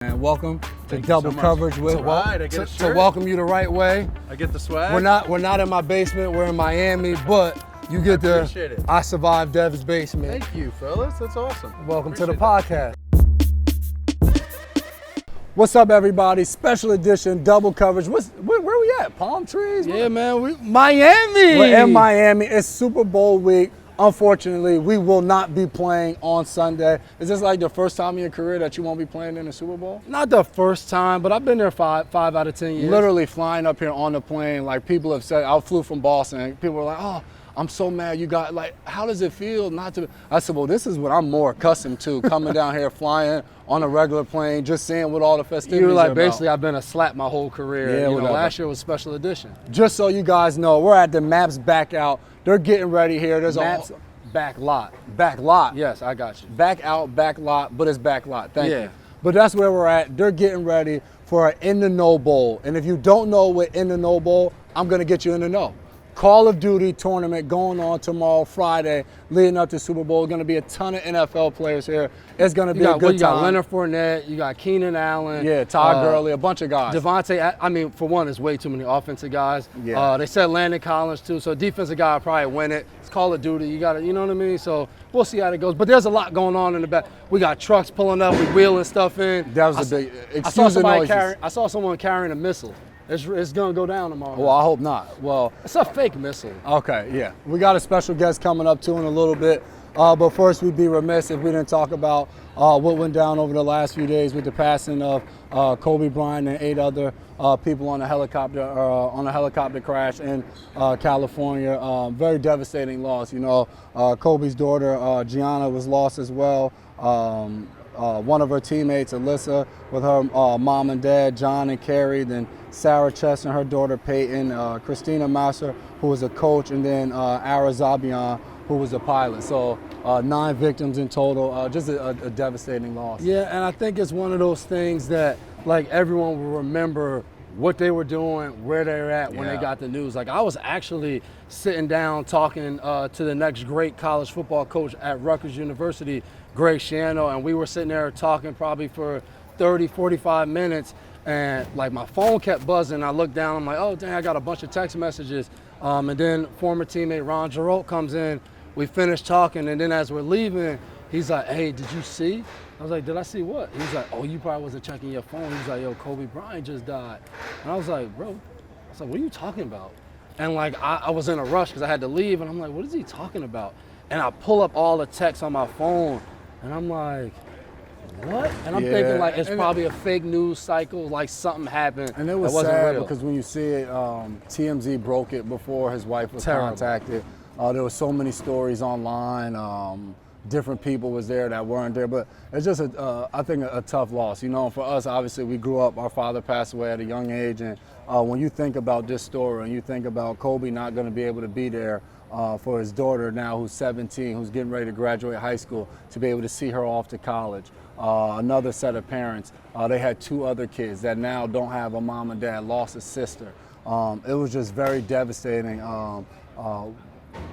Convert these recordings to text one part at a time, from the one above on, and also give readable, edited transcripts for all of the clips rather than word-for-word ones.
And welcome to Thank you Double so much. Coverage with It's a ride. I get a to shirt. welcome you the right way. I get the swag. We're not in my basement. We're in Miami, but you get I appreciate it. I survived Dev's basement. Thank you, fellas. That's awesome. Welcome to the Appreciate podcast. What's up, everybody? Special edition Double Coverage. Where we at? Palm trees? Yeah, man. Miami. We're in Miami. It's Super Bowl week. Unfortunately, we will not be playing on Sunday. Is this like the first time in your career that you won't be playing in the Super Bowl? Not the first time, but I've been there five out of 10 years. Literally flying up here on the plane, like people have said, I flew from Boston. People were like, oh, I'm so mad you got, like, how does it feel not to? I said, well, this is what I'm more accustomed to, coming down here, flying on a regular plane, just seeing what all the festivities You were are like, about. basically, I've been a slap my whole career. Yeah, you know, whatever. last year was special edition. Just so you guys know, we're at the Maps back out. They're getting ready here. There's Maps a back lot. back lot. Yes, I got you. Back out, back lot, but it's back lot. Thank Yeah. you. But that's where we're at. They're getting ready for an In the Know Bowl. And if you don't know what In the Know Bowl, I'm going to get you in the know. Call of Duty tournament going on tomorrow, Friday, leading up to Super Bowl. Going to be a ton of NFL players here. It's going to be a good You time. got Leonard Fournette, you got Keenan Allen. Yeah, Todd Gurley, a bunch of guys. Devontae, I mean, for one, there's way too many offensive guys. Yeah. They said Landon Collins too, so defensive guy will probably win it. It's Call of Duty, you know what I mean? So we'll see how it goes. But there's a lot going on in the back. We got trucks pulling up, we wheeling stuff in. That was a big, I saw excuse the noises. I saw someone carrying a missile. It's gonna go down tomorrow. Well, I hope not. Well, It's a fake missile. okay, yeah. We got a special guest coming up too in a little bit. But first, we'd be remiss if we didn't talk about what went down over the last few days with the passing of Kobe Bryant and 8 other people on a helicopter crash in California. Very devastating loss. You know, Kobe's daughter Gianna was lost as well. One of her teammates, Alyssa, with her mom and dad, John and Carrie, then Sarah Chester and her daughter Peyton, Christina Masser, who was a coach, and then Ara Zabian, who was a pilot. So 9 victims in total, just a devastating loss. Yeah, and I think it's one of those things that like everyone will remember what they were doing, where they were at when they Yeah. got the news. Like I was actually sitting down talking to the next great college football coach at Rutgers University, Greg Schiano, and we were sitting there talking probably for 30, 45 minutes, and like my phone kept buzzing. I looked down, I'm like, oh dang, I got a bunch of text messages. And then former teammate Ron Giroux comes in, we finished talking, and then as we're leaving, he's like, hey, did you see? I was like, did I see what? He's like, oh, you probably wasn't checking your phone. He's like, yo, Kobe Bryant just died. And I was like, bro, I was like, what are you talking about? And like, I was in a rush because I had to leave, and I'm like, what is he talking about? And I pull up all the texts on my phone, and I'm like, what? And I'm Yeah. thinking like, it's And probably a fake news cycle, like something happened And it was that wasn't sad real. because when you see it, TMZ broke it before his wife was Terrible. contacted. There were so many stories online. Different people was there that weren't there, but it's just I think a tough loss. You know, for us, obviously, we grew up. Our father passed away at a young age, and when you think about this story and you think about Kobe not going to be able to be there for his daughter now, who's 17, who's getting ready to graduate high school, to be able to see her off to college. Another set of parents, they had 2 other kids that now don't have a mom and dad, lost a sister. It was just very devastating.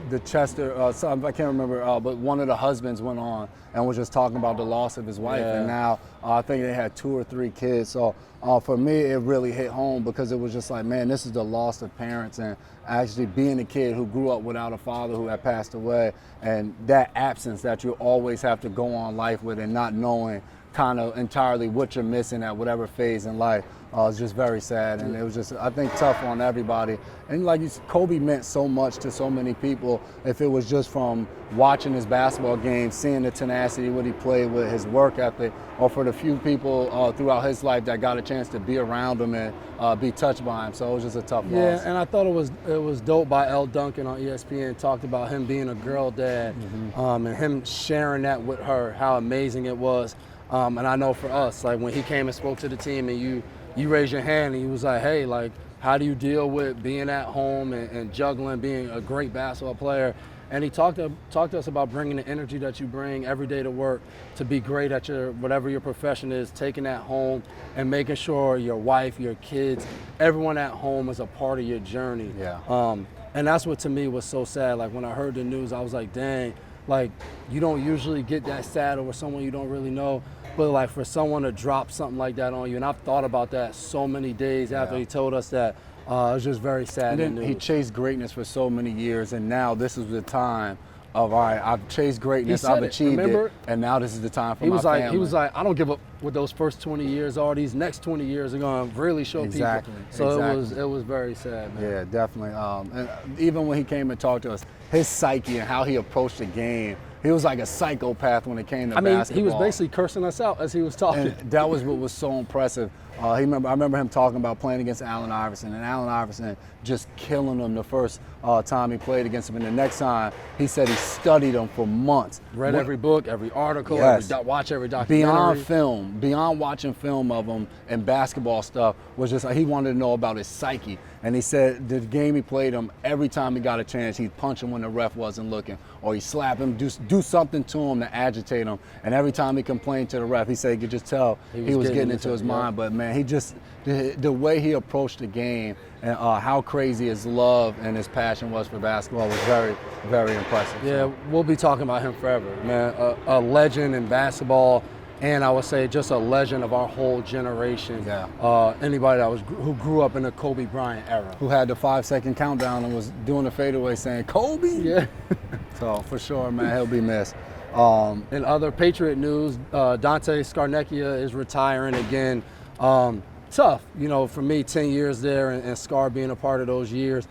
The Chester, I can't remember, but one of the husbands went on and was just talking about the loss of his wife. Yeah. And now I think they had 2 or 3 kids. So for me, it really hit home because it was just like, man, this is the loss of parents, and actually being a kid who grew up without a father who had passed away, and that absence that you always have to go on life with, and not knowing kind of entirely what you're missing at whatever phase in life. It's just very sad, and it was just, I think, tough on everybody. And like you said, Kobe meant so much to so many people. If it was just from watching his basketball game, seeing the tenacity, what he played with, his work ethic, or for the few people throughout his life that got a chance to be around him and be touched by him. So it was just a tough Yeah, loss. and I thought it was dope by L. Duncan on ESPN, talked about him being a girl dad, and him sharing that with her, how amazing it was. And I know for us, like when he came and spoke to the team, and you raised your hand, and he was like, hey, like, how do you deal with being at home and juggling, being a great basketball player? And he talked to us about bringing the energy that you bring every day to work to be great at whatever your profession is, taking that home and making sure your wife, your kids, everyone at home is a part of your journey. Yeah. And that's what to me was so sad. Like when I heard the news, I was like, dang, like you don't usually get that sad over someone you don't really know. But like for someone to drop something like that on you, and I've thought about that so many days after he told us that, it was just very sad. And then he chased greatness for so many years, and now this is the time of, all right, I've chased greatness, I've achieved it, and now this is the time for my family. He was like, I don't give up what those first 20 years are. These next 20 years are going to really show people. So it was very sad, man. Yeah, definitely. And even when he came and talked to us, his psyche and how he approached the game, he was like a psychopath when it came to basketball. He was basically cursing us out as he was talking. And that was what was so impressive. I remember him talking about playing against Allen Iverson, and Allen Iverson just killing him the first time he played against him. And the next time, he said he studied him for months. Read every book, every article, watch every documentary. Beyond watching film of him and basketball stuff, was just like he wanted to know about his psyche. And he said the game he played him, every time he got a chance, he'd punch him when the ref wasn't looking, or he'd slap him, do something to him to agitate him. And every time he complained to the ref, he said he could just tell he was getting into his mind. But man, he just, the way he approached the game and how crazy his love and his passion was for basketball was very, very impressive. Yeah, we'll be talking about him forever, man. A legend in basketball, and I would say just a legend of our whole generation. Yeah. Anybody who grew up in the Kobe Bryant era. Who had the 5-second countdown and was doing the fadeaway saying, Kobe? Yeah. So for sure, man, he'll be missed. In other Patriot news, Dantes is retiring again. Tough, for me, 10 years there and Scar being a part of those years.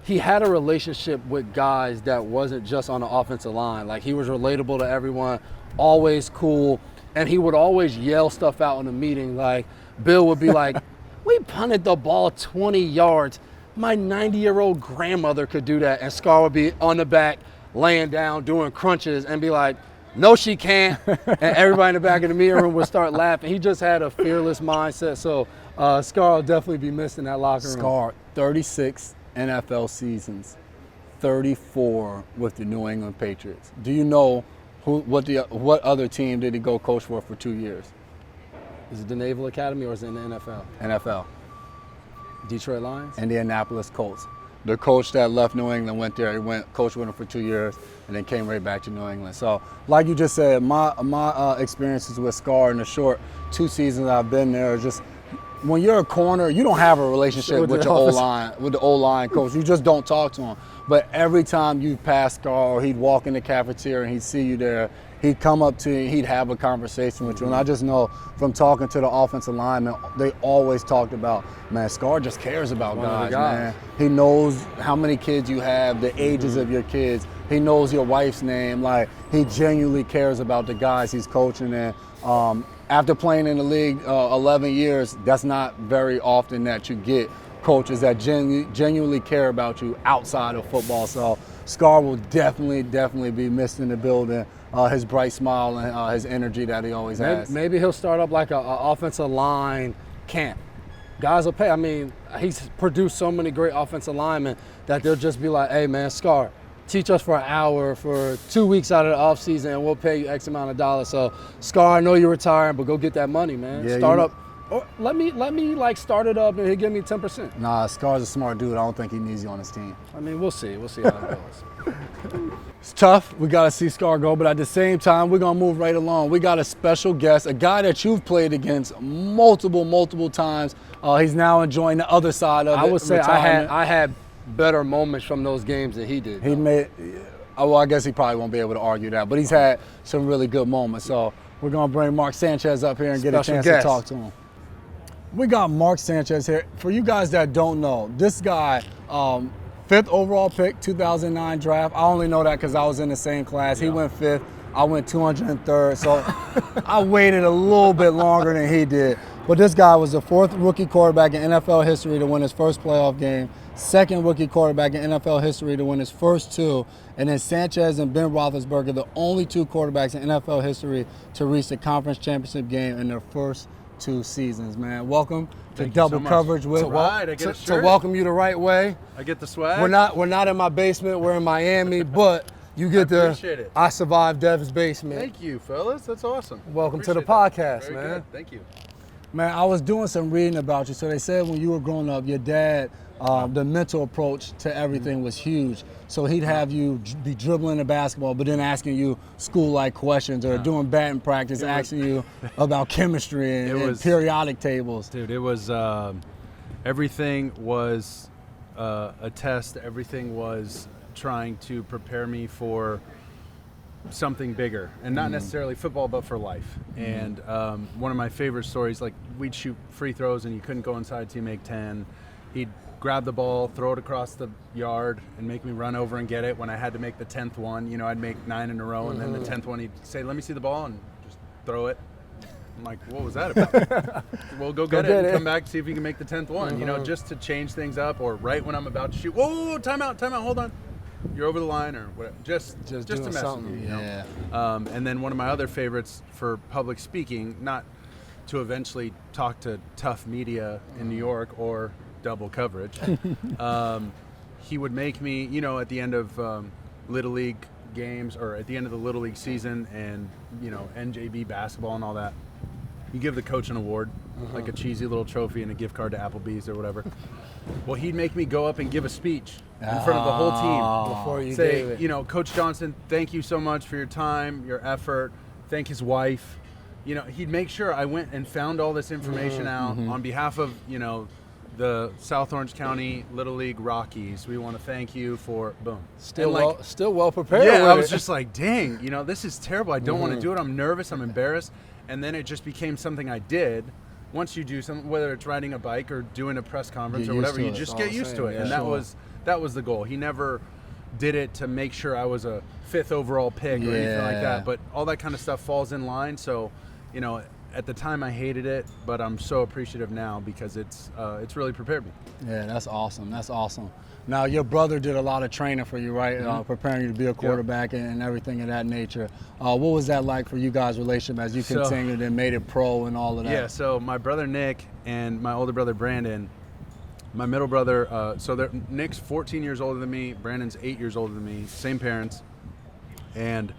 He had a relationship with guys that wasn't just on the offensive line. Like, he was relatable to everyone, always cool, and he would always yell stuff out in a meeting. Like, Bill would be like, we punted the ball 20 yards. My 90-year-old grandmother could do that. And Scar would be on the back, laying down, doing crunches, and be like, no, she can't. And everybody in the back of the meeting room would start laughing. He just had a fearless mindset. So Scar will definitely be missed in that locker room. Scar, 36 NFL seasons, 34 with the New England Patriots. Do you know what other team did he go coach for 2 years? Is it the Naval Academy or is it in the NFL? NFL. Detroit Lions? Indianapolis Colts. The coach that left New England went there. He went coach with him for 2 years and then came right back to New England. So, like you just said, my experiences with Scar in the short 2 seasons I've been there is just, when you're a corner, you don't have a relationship with your O-line coach. You just don't talk to him. But every time you pass Scar, or he'd walk in the cafeteria and he'd see you there, he'd come up to you, he'd have a conversation with you. And I just know from talking to the offensive linemen, they always talked about, man, Scar just cares about guys, man. He knows how many kids you have, the ages of your kids. He knows your wife's name. Like, he genuinely cares about the guys he's coaching. And after playing in the league 11 years, that's not very often that you get coaches that genuinely care about you outside of football. So Scar will definitely be missed in the building. His bright smile and his energy that he always has. Maybe he'll start up like an offensive line camp. Guys will pay. I mean, he's produced so many great offensive linemen that they'll just be like, hey, man, Scar, teach us for an hour for 2 weeks out of the offseason and we'll pay you X amount of dollars. So, Scar, I know you're retiring, but go get that money, man. Yeah, start up. Or let me like start it up and he'll give me 10%. Nah, Scar's a smart dude. I don't think he needs you on his team. I mean, we'll see. We'll see how it goes. It's tough. We got to see Scar go, but at the same time, we're going to move right along. We got a special guest, a guy that you've played against multiple times. He's now enjoying the other side of it. I would say I had better moments from those games than he did. He made, well, I guess he probably won't be able to argue that, but he's had some really good moments. So we're going to bring Mark Sanchez up here and get a chance to talk to him. We got Mark Sanchez here. For you guys that don't know, this guy, 5th overall pick, 2009 draft. I only know that because I was in the same class. He went 5th. I went 203rd. So I waited a little bit longer than he did. But this guy was the 4th rookie quarterback in NFL history to win his first playoff game, 2nd rookie quarterback in NFL history to win his first 2, and then Sanchez and Ben Roethlisberger, the only 2 quarterbacks in NFL history to reach the conference championship game in their first 2 seasons, man. Welcome to Double Coverage with to welcome you the right way. I get the swag. We're not in my basement. We're in Miami, but you get I survived Dev's basement. Thank you, fellas. That's awesome. Welcome to the podcast, man. Good. Thank you. Man, I was doing some reading about you. So they said when you were growing up, your dad, the mental approach to everything was huge. So he'd have you be dribbling the basketball, but then asking you school-like questions, or doing batting practice, asking you about chemistry and periodic tables. Dude, it was everything was a test. Everything was trying to prepare me for something bigger, and not necessarily football, but for life. And one of my favorite stories, like, we'd shoot free throws and you couldn't go inside till you make 10. He'd grab the ball, throw it across the yard, and make me run over and get it. When I had to make the 10th one, you know, I'd make 9 in a row, and then the 10th one he'd say, "Let me see the ball," and just throw it. I'm like, what was that about? Well, go get it and come back, see if you can make the 10th one, you know, just to change things up. Or right when I'm about to shoot, whoa, time out, hold on. You're over the line, or whatever. Just to mess with me, you know? Yeah. And then one of my other favorites for public speaking, not to eventually talk to tough media in New York or double coverage, he would make me, you know, at the end of Little League games, or at the end of the Little League season, and, you know, NJB basketball and all that, you give the coach an award, like a cheesy little trophy and a gift card to Applebee's or whatever. Well, he'd make me go up and give a speech in front of the whole team. Before you Say, gave it. you know, Coach Johnson, thank you so much for your time, your effort. Thank his wife. You know, he'd make sure I went and found all this information out on behalf of, you know, the South Orange County Little League Rockies. We want to thank you for boom. Still And well prepared. Yeah, with I was it. just like, dang, you know, this is terrible. I don't want to do it. I'm nervous. I'm embarrassed. And then it just became something I did. Once you do something, whether it's riding a bike or doing a press conference or whatever, you just get used to it. And that was the goal. He never did it to make sure I was a 5th overall pick or anything like that. But all that kind of stuff falls in line. So, you know, at the time I hated it, but I'm so appreciative now because it's really prepared me. Yeah, that's awesome. That's awesome. Now, your brother did a lot of training for you, right? Preparing you to be a quarterback and everything of that nature. What was that like for you guys' relationship as you continued and made it pro and all of that? Yeah, so my brother Nick and my older brother Brandon, my middle brother, Nick's 14 years older than me, Brandon's 8 years older than me, same parents. And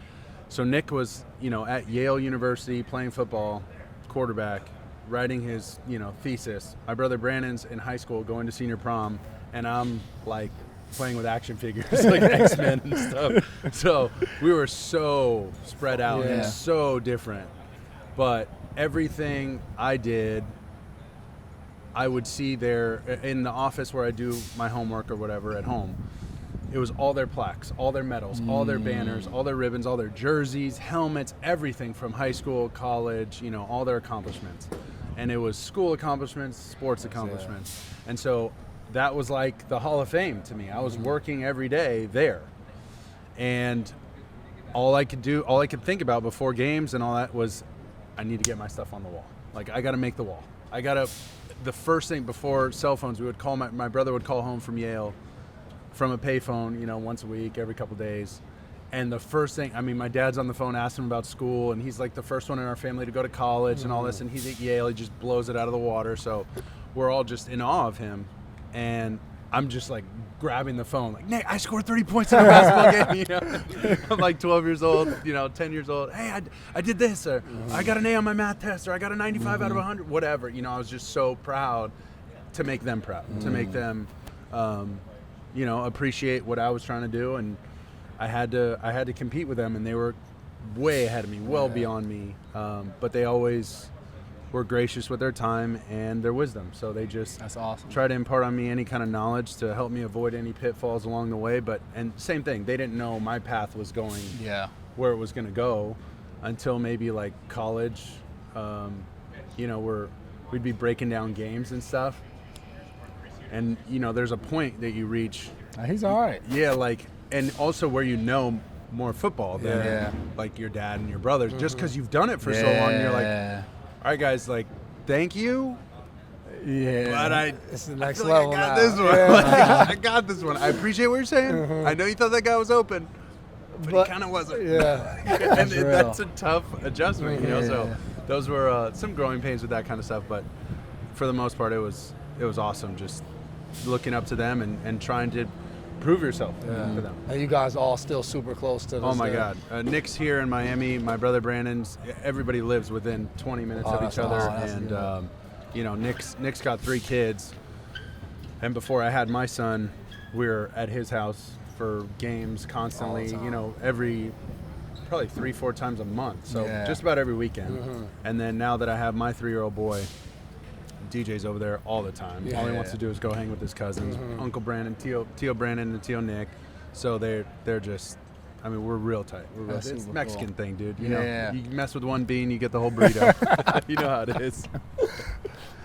so Nick was, you know, at Yale University playing football, quarterback, writing his, you know, thesis. My brother Brandon's in high school going to senior prom, and I'm like playing with action figures like X-Men and stuff. So we were so spread out and so different. But everything I did, I would see there in the office where I do my homework or whatever at home. It was all their plaques, all their medals, all their banners, all their ribbons, all their jerseys, helmets, everything from high school, college, you know, all their accomplishments. And it was school accomplishments, sports accomplishments. And so that was like the Hall of Fame to me. I was working every day there. And all I could think about before games and all that was, I need to get my stuff on the wall. Like, I got to make the wall. The first thing before cell phones, we would call, my brother would call home from Yale from a payphone, you know, once a week, every couple days. And the first thing, I mean, my dad's on the phone asking him about school, and he's like the first one in our family to go to college and all this, and he's at Yale, he just blows it out of the water. So we're all just in awe of him. And I'm just like grabbing the phone, like, Nick, I scored 30 points in a basketball game. You know? I'm like 12 years old, you know, 10 years old. Hey, I did this, or I got an A on my math test, or I got a 95 out of 100, whatever. You know, I was just so proud to make them proud, to make them, you know, appreciate what I was trying to do. And I had to compete with them, and they were way ahead of me, well beyond me. But they always were gracious with their time and their wisdom. So they just That's awesome. try to impart on me any kind of knowledge to help me avoid any pitfalls along the way. And same thing, they didn't know my path was going where it was going to go until maybe like college, you know, we'd be breaking down games and stuff. And, you know, there's a point that you reach. He's all right. Yeah, like, and also where you know more football than like your dad and your brothers, just because you've done it for so long. And you're like, all right, guys, like, thank you. Yeah. But It's the next I level got now. this one. Like, I got this one. I appreciate what you're saying. I know you thought that guy was open, but he kind of wasn't. Yeah. And real. that's a tough adjustment, you know. So those were some growing pains with that kind of stuff. But for the most part, it was awesome. Just looking up to them and trying to prove yourself for them. And you guys all still super close to this. Oh my God. Nick's here in Miami. My brother Brandon's. Everybody lives within 20 minutes of each other. Awesome. And Nick's got 3 kids, and before I had my son, we were at his house for games constantly. Every probably 3-4 times a month, so just about every weekend. And then now that I have my 3-year-old boy, DJ's over there all the time. All he wants to do is go hang with his cousins, Uncle Brandon, Tio Brandon, and Tio Nick. So they're just, we're real tight. It's a Mexican thing, dude. You know, you mess with one bean, you get the whole burrito. You know how it is.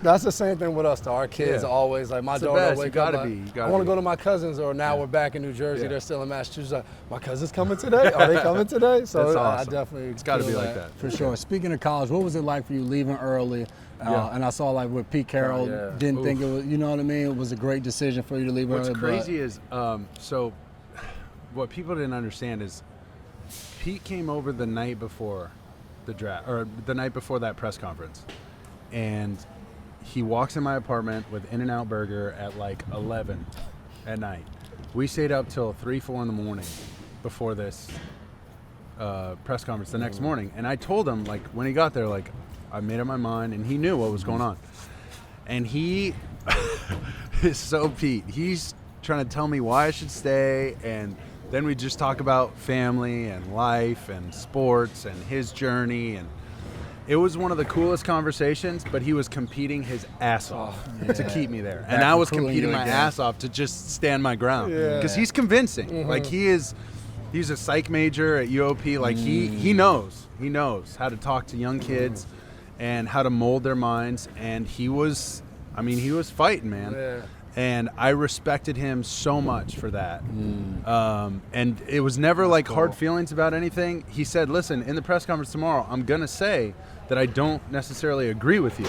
That's the same thing with us, though. Our kids always, like, my daughter will wake up, I want to go to my cousins, or now we're back in New Jersey, they're still in Massachusetts. Like, my cousin's coming today? Are they coming today? So that's awesome. I definitely it's got to be like that. For sure. Speaking of college, what was it like for you leaving early? And I saw, like, with Pete Carroll, didn't think it was, you know what I mean? It was a great decision for you to leave early. What's crazy is, so what people didn't understand is Pete came over the night before the draft, or the night before that press conference, and he walks in my apartment with In-N-Out Burger at like 11 at night. We stayed up till 3-4 in the morning before this press conference the next morning. And I told him, like, when he got there, like, I made up my mind, and he knew what was going on. And he is so Pete. He's trying to tell me why I should stay, and then we just talk about family and life and sports and his journey, and it was one of the coolest conversations, but he was competing his ass off to keep me there. And I was competing my ass off to just stand my ground. Because he's convincing. Like, he's a psych major at UOP. Like, he knows. He knows how to talk to young kids and how to mold their minds. And he was fighting, man. Yeah. And I respected him so much for that. And it was never like hard feelings about anything. He said, listen, in the press conference tomorrow, I'm going to say that I don't necessarily agree with you.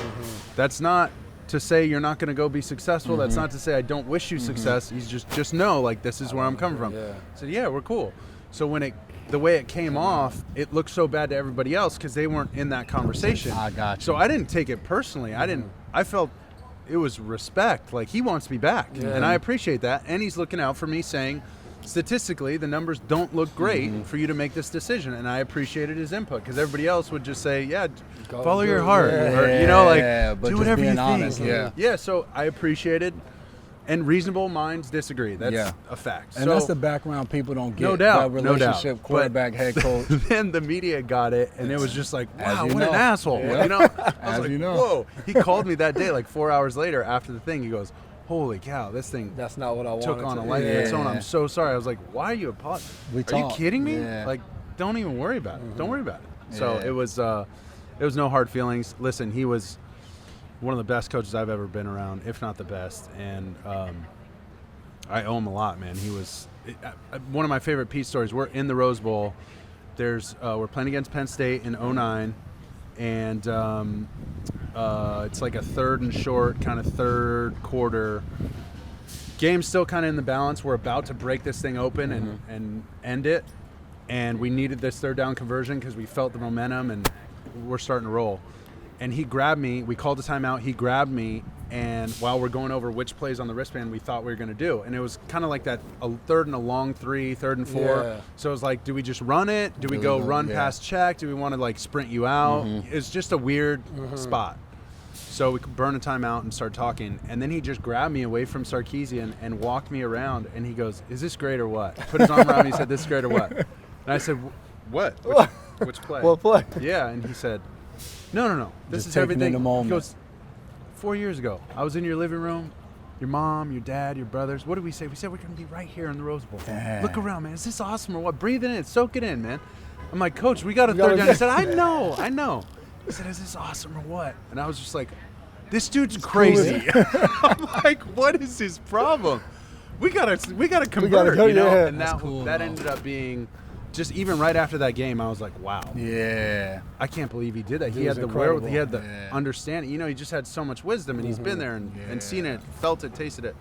That's not to say you're not going to go be successful. That's not to say I don't wish you success. He's just know, like, this is where I'm coming from. I said, yeah, we're cool. So when the way it came off, it looked so bad to everybody else because they weren't in that conversation. I got you. So I didn't take it personally. I felt it was respect. Like, he wants me back. And I appreciate that. And he's looking out for me, saying, statistically, the numbers don't look great for you to make this decision. And I appreciated his input, because everybody else would just say, follow your heart. Or, do whatever you think. Yeah, so I appreciated. And reasonable minds disagree. That's a fact. And that's the background people don't get. No doubt. That relationship, quarterback, head coach. Then the media got it, and it was just like, wow, what an asshole. I was like, whoa. He called me that day, like 4 hours later after the thing. He goes, holy cow, this thing that's not what I wanted took on a life of its own. I'm so sorry. I was like, why are you apologizing? Are you kidding me? Like, don't even worry about it. Don't worry about it. So it was no hard feelings. Listen, he was one of the best coaches I've ever been around, if not the best. And I owe him a lot, man. He was one of my favorite Pete stories. We're in the Rose Bowl. We're playing against Penn State in 2009, and it's like a 3rd and short, kind of third quarter. Game's still kind of in the balance. We're about to break this thing open and end it, and we needed this 3rd down conversion because we felt the momentum, and we're starting to roll. And he grabbed me. We called a timeout. He grabbed me, and while we're going over which plays on the wristband we thought we were going to do, and it was kind of like that, a 3rd and a long 3, 3rd and 4. Yeah. So it was like, do we just run it? Do we go run past check? Do we want to, like, sprint you out? It's just a weird spot. So we could burn a timeout and start talking, and then he just grabbed me away from Sarkisian and walked me around, and he goes, "Is this great or what?" Put his arm around me. He said, "This is great or what?" And I said, "What? Which play?" What play? Yeah, and he said, No. This just is everything. In the moment. He goes, 4 years ago, I was in your living room, your mom, your dad, your brothers. What did we say? We said we're going to be right here in the Rose Bowl. Damn. Look around, man. Is this awesome or what? Breathe it in. Soak it in, man. I'm like, Coach, we got a 3rd down. He said, I know. He said, is this awesome or what? And I was just like, this dude's crazy. I'm like, what is his problem? We gotta convert, you know? And that ended up being just, even right after that game, I was like, wow. Yeah. I can't believe he did that. He had the wherewithal, he had the understanding. You know, he just had so much wisdom, and he's been there and seen it, felt it, tasted it.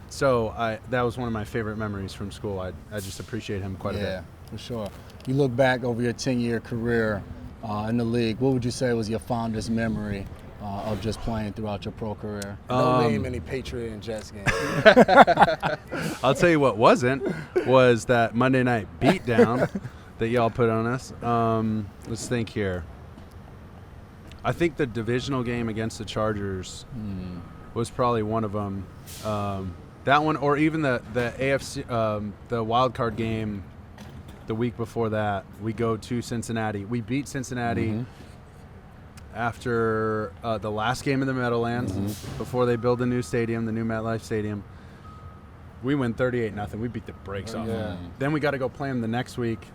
So that was one of my favorite memories from school. I just appreciate him quite a bit. Yeah, for sure. You look back over your 10-year career in the league, what would you say was your fondest memory of just playing throughout your pro career? Don't name any Patriot and Jets games. I'll tell you what was that Monday night beatdown that y'all put on us. Let's think here. I think the divisional game against the Chargers was probably one of them. That one, or even the AFC, the wild card game the week before that. We go to Cincinnati. We beat Cincinnati after the last game in the Meadowlands before they build a new stadium, the new MetLife Stadium. We win 38-0. We beat the brakes off them. Then we got to go play them the next week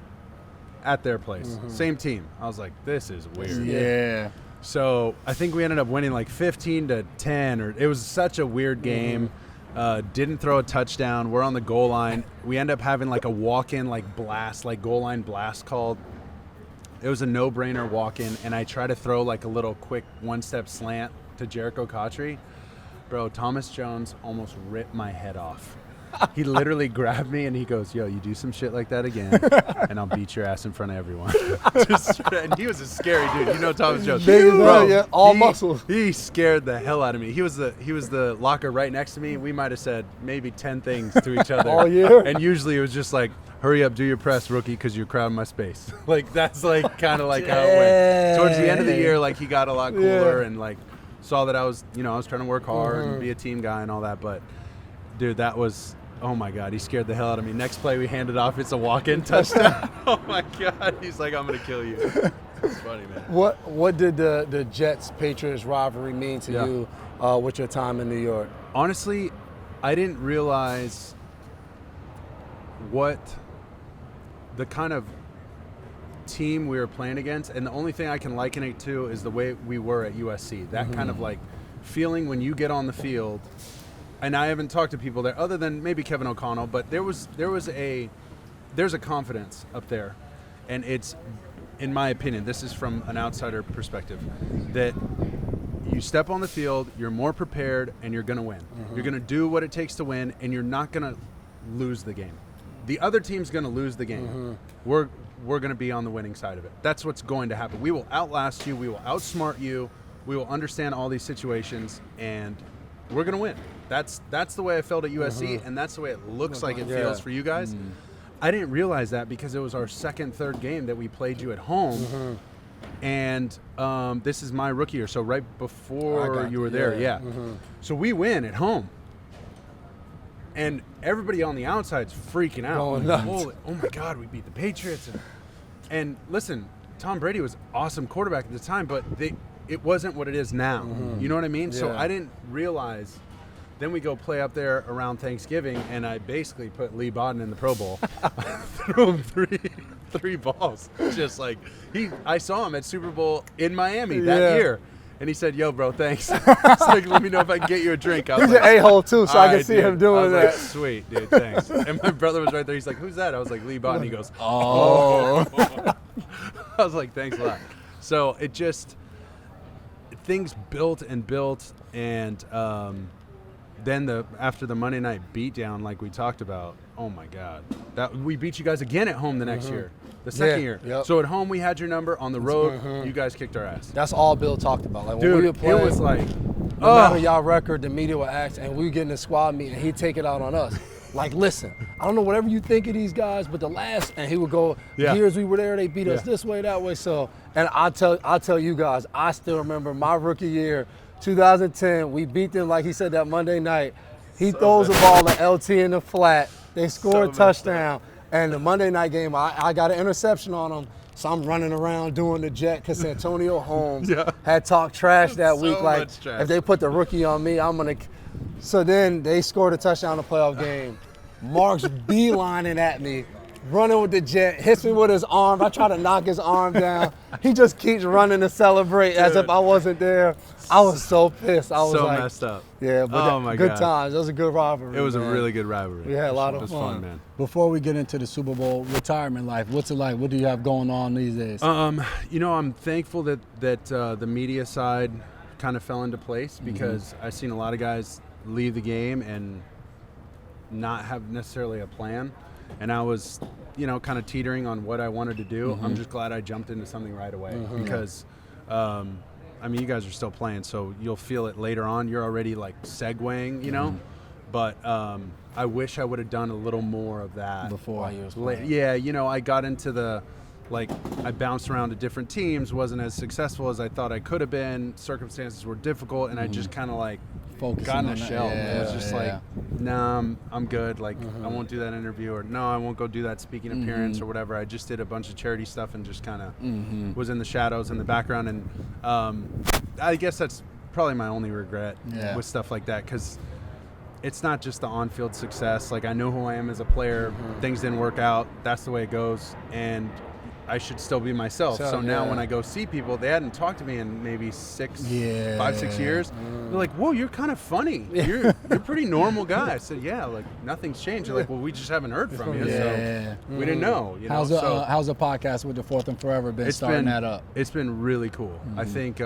at their place. Same team. I was like, this is weird. Yeah. So I think we ended up winning like 15-10, or it was such a weird game. Didn't throw a touchdown. We're on the goal line. We end up having like a walk-in blast, goal line blast called. It was a no-brainer walk-in, and I try to throw like a little quick one-step slant to Jericho Cotchery. Bro, Thomas Jones almost ripped my head off. He literally grabbed me and he goes, yo, you do some shit like that again and I'll beat your ass in front of everyone. And he was a scary dude. You know Thomas Jones. Big as all muscles. He scared the hell out of me. He was the locker right next to me. We might have said maybe 10 things to each other. All year? And usually it was just like, hurry up, do your press, rookie, because you're crowding my space. That's kind of like how it went. Towards the end of the year, he got a lot cooler and saw that I was trying to work hard and be a team guy and all that. But dude, that was, oh my God, he scared the hell out of me. Next play we handed off, it's a walk-in touchdown. Oh my God, he's like, I'm gonna kill you. It's funny, man. What did the Jets-Patriots rivalry mean to you with your time in New York? Honestly, I didn't realize what the kind of team we were playing against, and the only thing I can liken it to is the way we were at USC. That kind of feeling when you get on the field. And I haven't talked to people there other than maybe Kevin O'Connell, but there's a confidence up there, and it's, in my opinion, this is from an outsider perspective, that you step on the field, you're more prepared, and you're going to win. You're going to do what it takes to win, and you're not going to lose the game. The other team's going to lose the game. We're going to be on the winning side of it. That's what's going to happen. We will outlast you. We will outsmart you. We will understand all these situations, and we're going to win. That's the way I felt at USC, and that's the way it looks like it feels for you guys. I didn't realize that because it was our second, third game that we played you at home, and this is my rookie year, so right before you were there, So we win at home, and everybody on the outside's freaking out. Oh my God, we beat the Patriots, and listen, Tom Brady was an awesome quarterback at the time, but it wasn't what it is now. You know what I mean? So I didn't realize. Then we go play up there around Thanksgiving, and I basically put Lee Bodden in the Pro Bowl. Threw him three balls. Just I saw him at Super Bowl in Miami that year. And he said, yo, bro, thanks. He's like, let me know if I can get you a drink. He's an a-hole, too, so I can see him doing that. Like, sweet, dude, thanks. And my brother was right there. He's like, who's that? I was like, Lee Bodden. He goes, oh. I was like, thanks a lot. So it just, things built, and then after the Monday night beatdown, like we talked about, oh my God, that we beat you guys again at home the next year, the second year. Yep. So at home we had your number. On the road, you guys kicked our ass. That's all Bill talked about. When Dude, we would play, it was like, no matter y'all record, the media would ask, and we would get in the squad meeting, and he'd take it out on us. Listen, I don't know whatever you think of these guys, but and he would go, years we were there, they beat us this way, that way. So, and I'll tell you guys, I still remember my rookie year. 2010, we beat them, like he said, that Monday night. He throws the ball to LT in the flat. They score a touchdown. And the Monday night game, I got an interception on him. So I'm running around doing the jet because Antonio Holmes had talked trash that week. If they put the rookie on me, I'm going to. So then they scored a touchdown in the playoff game. Mark's beelining at me, running with the jet, hits me with his arm. I try to knock his arm down. He just keeps running to celebrate as if I wasn't there. I was so pissed. I was so messed up. Yeah, but good times. It was a good rivalry. It was a really good rivalry. We had a lot of fun. It was fun, man. Before we get into the Super Bowl retirement life, what's it like? What do you have going on these days? I'm thankful that the media side kind of fell into place because I've seen a lot of guys leave the game and not have necessarily a plan. And I was, kind of teetering on what I wanted to do. I'm just glad I jumped into something right away because, you guys are still playing, so you'll feel it later on. You're already segueing, But I wish I would have done a little more of that before. Yeah, I got into the like I bounced around to different teams, wasn't as successful as I thought I could have been. Circumstances were difficult, and I just kind of like got in a shell. It was just like, nah, I'm good. Like I won't do that interview, or no, I won't go do that speaking appearance or whatever. I just did a bunch of charity stuff and just kind of was in the shadows in the background. And I guess that's probably my only regret with stuff like that, because it's not just the on-field success. Like I know who I am as a player. Things didn't work out. That's the way it goes, and I should still be myself. So now when I go see people, they hadn't talked to me in maybe 5, 6 years. They're like, "Whoa, you're kind of funny. You're a pretty normal guy." I said, "Yeah, like nothing's changed." They're like, "Well, we just haven't heard from you, so we didn't know." You know? How's the podcast with the Fourth and Forever been starting that up? It's been really cool. I think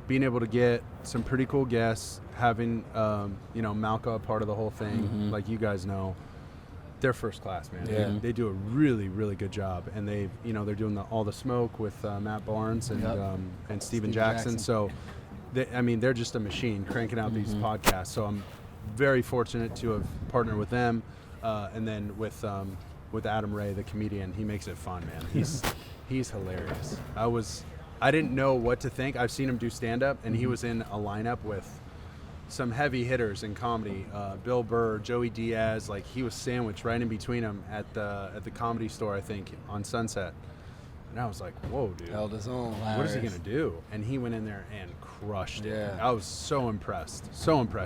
being able to get some pretty cool guests, having Malca a part of the whole thing, like you guys know. They're first class, man. Yeah. They do a really, really good job, and they're doing all the smoke with Matt Barnes and Steven Jackson. So, they're just a machine cranking out these podcasts. So I'm very fortunate to have partnered with them, and then with Adam Ray, the comedian. He makes it fun, man. He's hilarious. I didn't know what to think. I've seen him do stand up, and he was in a lineup with some heavy hitters in comedy, Bill Burr, Joey Diaz. Like he was sandwiched right in between them at the Comedy Store, I think, on Sunset. And I was like, "Whoa, dude! Held his own. What is he gonna do?" And he went in there and crushed it. Yeah. I was so impressed.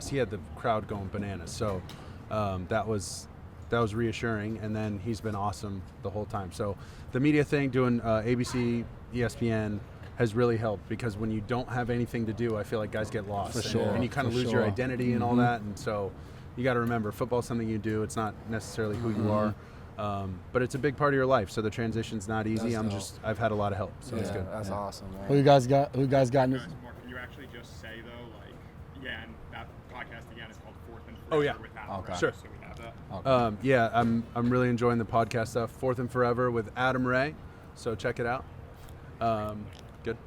He had the crowd going bananas. So that was reassuring. And then he's been awesome the whole time. So the media thing, doing ABC, ESPN. Has really helped, because when you don't have anything to do, I feel like guys get lost. For sure. And you kind of lose your identity and all that. And so you got to remember, football's something you do. It's not necessarily who you are. But it's a big part of your life. So the transition's not easy. I've had a lot of help. So it's good. That's awesome, man. Who you guys got? Can you actually just say though, like, and that podcast again is called Fourth and Forever. Oh, yeah. With Adam Okay. Ray, Sure. So we have that. I'm really enjoying the podcast stuff. Fourth and Forever with Adam Ray. So check it out. Good.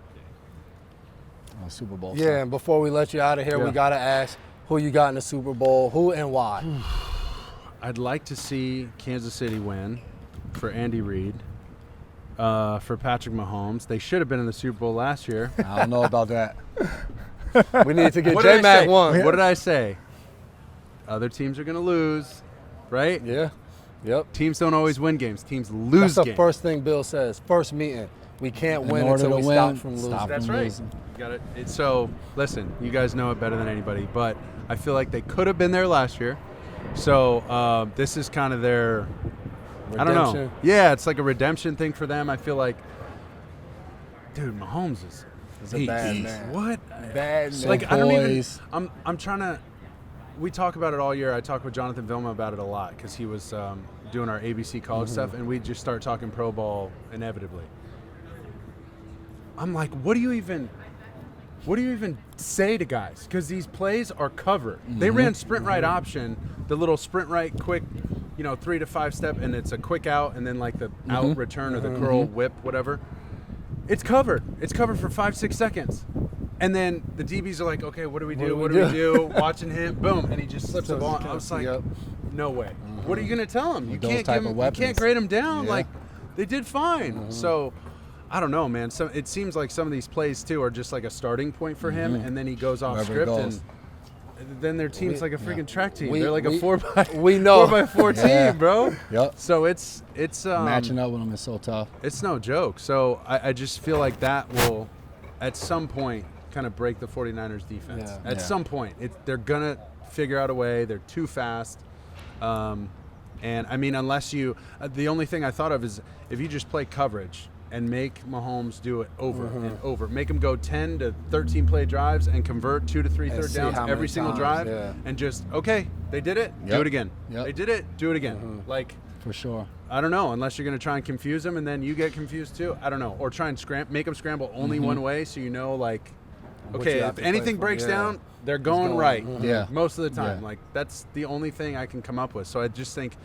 Super Bowl. Yeah, and before we let you out of here, we got to ask who you got in the Super Bowl, who and why. I'd like to see Kansas City win for Andy Reid, for Patrick Mahomes. They should have been in the Super Bowl last year. I don't know about that. We need to get What did I J-Mac say? one. What did I say? Other teams are going to lose, right? Yeah. Yep. Teams don't always win games. Teams lose That's the games. first thing Bill says. First meeting. We can't In win order until to we win, stop from losing. stop That's from right. losing. You got it. So, listen, you guys know it better than anybody, but I feel like they could have been there last year. So this is kind of their, I don't know. Redemption. Yeah, it's like a redemption thing for them. I feel like, dude, Mahomes is a bad man. What? Bad man. Like I don't even. Boys. I'm trying to. We talk about it all year. I talk with Jonathan Vilma about it a lot because he was doing our ABC college stuff, and we just start talking pro ball inevitably. I'm like, what do you even say to guys? Because these plays are covered. They ran sprint right option, the little sprint right quick, 3 to 5 step, and it's a quick out, and then like the out return or the curl whip, whatever. It's covered. It's covered for 5-6 seconds. And then the DBs are like, okay, what do we do? What do we do? Watching him, boom, and he just slips the ball. I was like, no way. What are you going to tell him? You those can't type give of him, you weapons. can't grade him down. Yeah. Like, they did fine. So, I don't know, man. So it seems like some of these plays too are just like a starting point for him, and then he goes off Wherever it script, goes. and then their team's like a freaking track team. We- They're like we- a 4x4 we know. 4x4 Yeah. team, bro. Yep. So it's Matching up with them is so tough. it's no joke. So I just feel like that will, at some point, kind of break the 49ers defense. Yeah. At some point, they're gonna figure out a way. They're too fast. And I mean, unless you, the only thing I thought of is if you just play coverage and make Mahomes do it over and over, make him go 10 to 13 play drives and convert 2 to 3 And third see downs how every many single times, drive, yeah. and just okay, they did it, do Yep. it again. Yep. They did it, do it again. Like, For sure. I don't know, unless you're going to try and confuse them and then you get confused too. I don't know, or try and make them scramble only one way, so like, What okay, you have if to play anything for, breaks yeah. down, they're going right. Yeah. Most of the time. Yeah. Like, that's the only thing I can come up with. So I just think,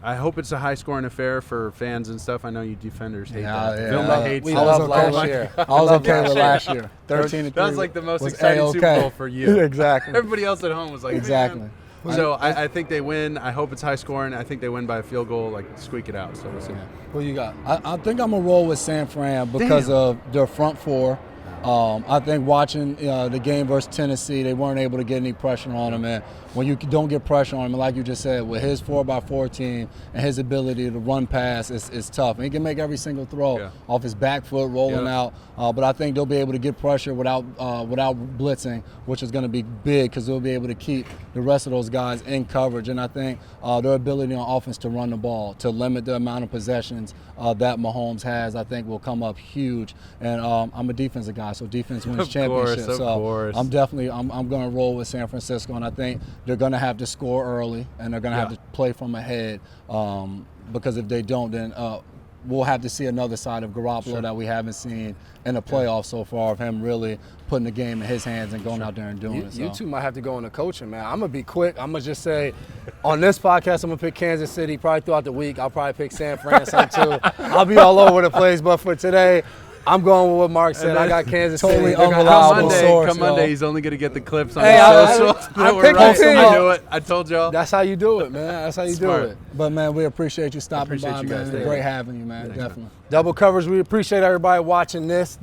I hope it's a high-scoring affair for fans and stuff. I know you defenders hate that. Yeah. Vilma hates We it. love last year. I was okay with last year. 13-3. That was like the most was exciting A-okay. Super Bowl for you. Exactly. Everybody else at home was like, Exactly. man, So I think they win. I hope it's high scoring. I think they win by a field goal, like squeak it out. So we'll see. Who you got? I think I'm going to roll with San Fran because of their front four. I think watching the game versus Tennessee, they weren't able to get any pressure on him. And when you don't get pressure on him, like you just said, with his 4x4 team and his ability to run pass, it's tough. And he can make every single throw off his back foot, rolling out. But I think they'll be able to get pressure without blitzing, which is going to be big because they'll be able to keep the rest of those guys in coverage. And I think their ability on offense to run the ball, to limit the amount of possessions that Mahomes has, I think will come up huge. And I'm a defensive guy, so defense wins championships. Of course. I'm going to roll with San Francisco, and I think they're going to have to score early, and they're going to have to play from ahead because if they don't, then we'll have to see another side of Garoppolo that we haven't seen in the playoffs so far, of him really putting the game in his hands and going out there and doing it. You two might have to go into coaching, man. I'm going to be quick. I'm going to just say, on this podcast, I'm going to pick Kansas City. Probably throughout the week, I'll probably pick San Fran too. I'll be all over the place, but for today, I'm going with what Mark said. I got Kansas City. Totally unreliable source. Come Monday, he's only going to get the clips on Hey, his socials. I We're picked right. the team. I knew it. I told y'all. That's how you do it, man. That's how you Smart. do it. But, man, we appreciate you stopping Appreciate by, you guys. man. Great having you, man. Thanks, Definitely. Double coverage. We appreciate everybody watching this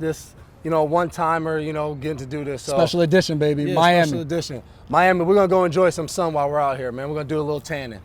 one-timer, getting to do this. So, Special edition, baby. yeah, Miami. Special edition. Miami, we're going to go enjoy some sun while we're out here, man. We're going to do a little tanning.